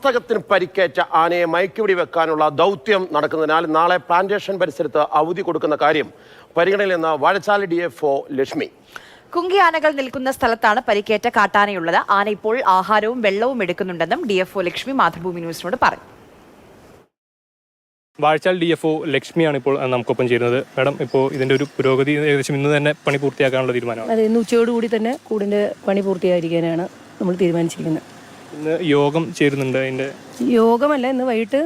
മസ്തകത്തിന് പരിക്കേറ്റ ആനയെ മയക്കുപിടി വെക്കാനുള്ള ദൗത്യം നടക്കുന്നതിനാൽ നാളെ പ്ലാന്റേഷൻ പരിസരത്ത് അവധി കൊടുക്കുന്ന കാര്യം പരിഗണനയിൽ നിന്ന് വാഴച്ചാൽ DFO ലക്ഷ്മി. കുങ്കി ആനകൾ നിൽക്കുന്ന സ്ഥലത്താണ് പരിക്കേറ്റ കാട്ടാനയുള്ളത്. ആന ഇപ്പോൾ ആഹാരവും വെള്ളവും എടുക്കുന്നുണ്ടെന്നും DFO ലക്ഷ്മി മാതൃഭൂമി ന്യൂസിനോട് പറഞ്ഞു. വാഴച്ചാൽ DFO ലക്ഷ്മിയാണ് ഇപ്പോൾ നമുക്കൊപ്പം ചേരുന്നത്. മാഡം, ഇപ്പോൾ ഇതിന്റെ ഒരു പുരോഗതി ഏകദേശം ഇന്ന് തന്നെ പണി പൂർത്തിയാക്കാനുള്ള തീരുമാനമാണ്. അതെ, ഇന്ന് ഉച്ചയോടുകൂടി തന്നെ കൂടിന്റെ പണി പൂർത്തിയായിരിക്കാനാണ് നമ്മൾ തീരുമാനിച്ചിരിക്കുന്നത്. ഇന്ന് യോഗം ചേരുന്നുണ്ട്. അതിന്റെ യോഗമല്ല, ഇന്ന് വൈകിട്ട്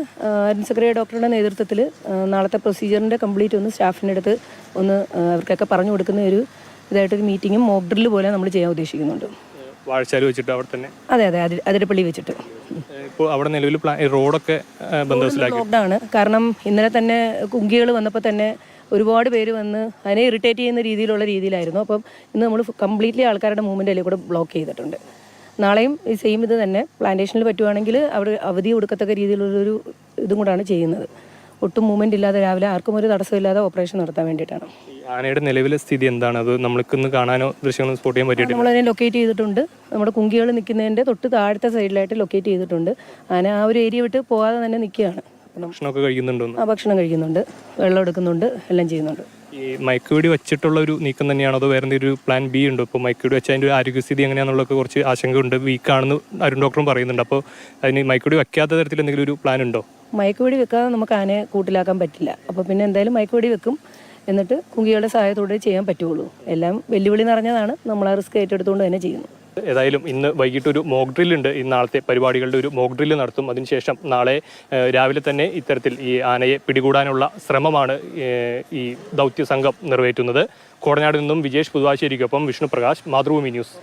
സെക്രട്ടറി ഡോക്ടറുടെ നേതൃത്വത്തിൽ നാളത്തെ പ്രൊസീജിയറിന്റെ കംപ്ലീറ്റ് ഒന്ന് സ്റ്റാഫിൻ്റെ അടുത്ത് ഒന്ന് അവർക്കൊക്കെ പറഞ്ഞു കൊടുക്കുന്ന ഒരു ഇതായിട്ടൊരു മീറ്റിങ്ങും മോക്ക് ഡ്രില്ല് പോലെ നമ്മൾ ചെയ്യാൻ ഉദ്ദേശിക്കുന്നുണ്ട്. വാഴച്ചാൽ വെച്ചിട്ട് അവിടെ തന്നെ? അതെ, അതിരപ്പള്ളി വെച്ചിട്ട്. ഇപ്പോൾ അവിടെ നിലവിൽ റോഡൊക്കെ ലോക്ക്ഡൗൺ കാരണം ഇന്നലെ തന്നെ കുങ്കികൾ വന്നപ്പോൾ തന്നെ ഒരുപാട് പേര് വന്ന് അതിനെ ഇറിറ്റേറ്റ് ചെയ്യുന്ന രീതിയിലായിരുന്നു. അപ്പം ഇന്ന് നമ്മൾ കംപ്ലീറ്റ്ലി ആൾക്കാരുടെ മൂവ്മെൻ്റ് അതിൽ കൂടെ ബ്ലോക്ക് ചെയ്തിട്ടുണ്ട്. നാളെയും ഈ സെയിം ഇത് തന്നെ പ്ലാന്റേഷനിൽ പറ്റുവാണെങ്കിൽ അവർ അവധി കൊടുക്കത്തക്ക രീതിയിലുള്ളൊരു ഇതും കൂടാണ് ചെയ്യുന്നത്. ഒട്ടും മൂവ്മെൻ്റ് ഇല്ലാതെ രാവിലെ ആർക്കും ഒരു തടസ്സമില്ലാതെ ഓപ്പറേഷൻ നടത്താൻ വേണ്ടിയിട്ടാണ്. ആനയുടെ നിലവിലെ സ്ഥിതി എന്താണ്? അത് നമ്മൾക്കൊന്ന് കാണാനോ ദൃശ്യങ്ങളോ സ്പോട്ട് ചെയ്യാൻ പറ്റിയിട്ട് നമ്മളതിനെ ലൊക്കേറ്റ് ചെയ്തിട്ടുണ്ട്. നമ്മുടെ കുങ്കികൾ നിൽക്കുന്നതിൻ്റെ തൊട്ട് താഴത്തെ സൈഡിലായിട്ട് ലൊക്കേറ്റ് ചെയ്തിട്ടുണ്ട്. ആന ആ ഒരു ഏരിയ വിട്ട് പോകാതെ തന്നെ നിൽക്കുകയാണ്. ഭക്ഷണമൊക്കെ കഴിക്കുന്നുണ്ടോ? ഭക്ഷണം കഴിക്കുന്നുണ്ട്, വെള്ളം എടുക്കുന്നുണ്ട്, എല്ലാം ചെയ്യുന്നുണ്ട്. ഈ മയക്കുവെടി വെച്ചിട്ടുള്ള ഒരു നീക്കം തന്നെയാണോ അതോ വേറെ എന്തെങ്കിലും ഒരു പ്ലാൻ ബി ഉണ്ടോ? ഇപ്പോൾ മയക്കുവെടി വെച്ചാൽ അതിൻ്റെ ഒരു ആരോഗ്യസ്ഥിതി എങ്ങനെയാണെന്നുള്ളതൊക്കെ കുറച്ച് ആശങ്കയുണ്ട്, വീക്കാണെന്ന് അരുൺ ഡോക്ടറും പറയുന്നുണ്ട്. അപ്പോൾ അതിന് മയക്കുവെടി വെക്കാത്ത തരത്തിൽ എന്തെങ്കിലും ഒരു പ്ലാൻ ഉണ്ടോ? മയക്കുവെടി വെക്കാതെ നമുക്ക് ആനയെ കൂട്ടിലാക്കാൻ പറ്റില്ല. അപ്പോൾ പിന്നെ എന്തായാലും മയക്കുവെടി വെക്കും, എന്നിട്ട് കുങ്കികളുടെ സഹായത്തോടെ ചെയ്യാൻ പറ്റുള്ളൂ. എല്ലാം വെല്ലുവിളി നിറഞ്ഞതാണ്, നമ്മൾ ആ റിസ്ക് ഏറ്റെടുത്തുകൊണ്ട് തന്നെ ചെയ്യുന്നു. ഏതായാലും ഇന്ന് വൈകിട്ട് ഒരു മോക്ക് ഡ്രില്ലുണ്ട്. ഈ നാളത്തെ പരിപാടികളുടെ ഒരു മോക്ക് ഡ്രില്ല് നടത്തും. അതിനുശേഷം നാളെ രാവിലെ തന്നെ ഇത്തരത്തിൽ ഈ ആനയെ പിടികൂടാനുള്ള ശ്രമമാണ് ഈ ദൗത്യ സംഘം നിറവേറ്റുന്നത്. കോടനാട് നിന്നും വിജേഷ് പുതുവാശ്ശേരിക്കൊപ്പം വിഷ്ണു പ്രകാശ്, മാതൃഭൂമി ന്യൂസ്.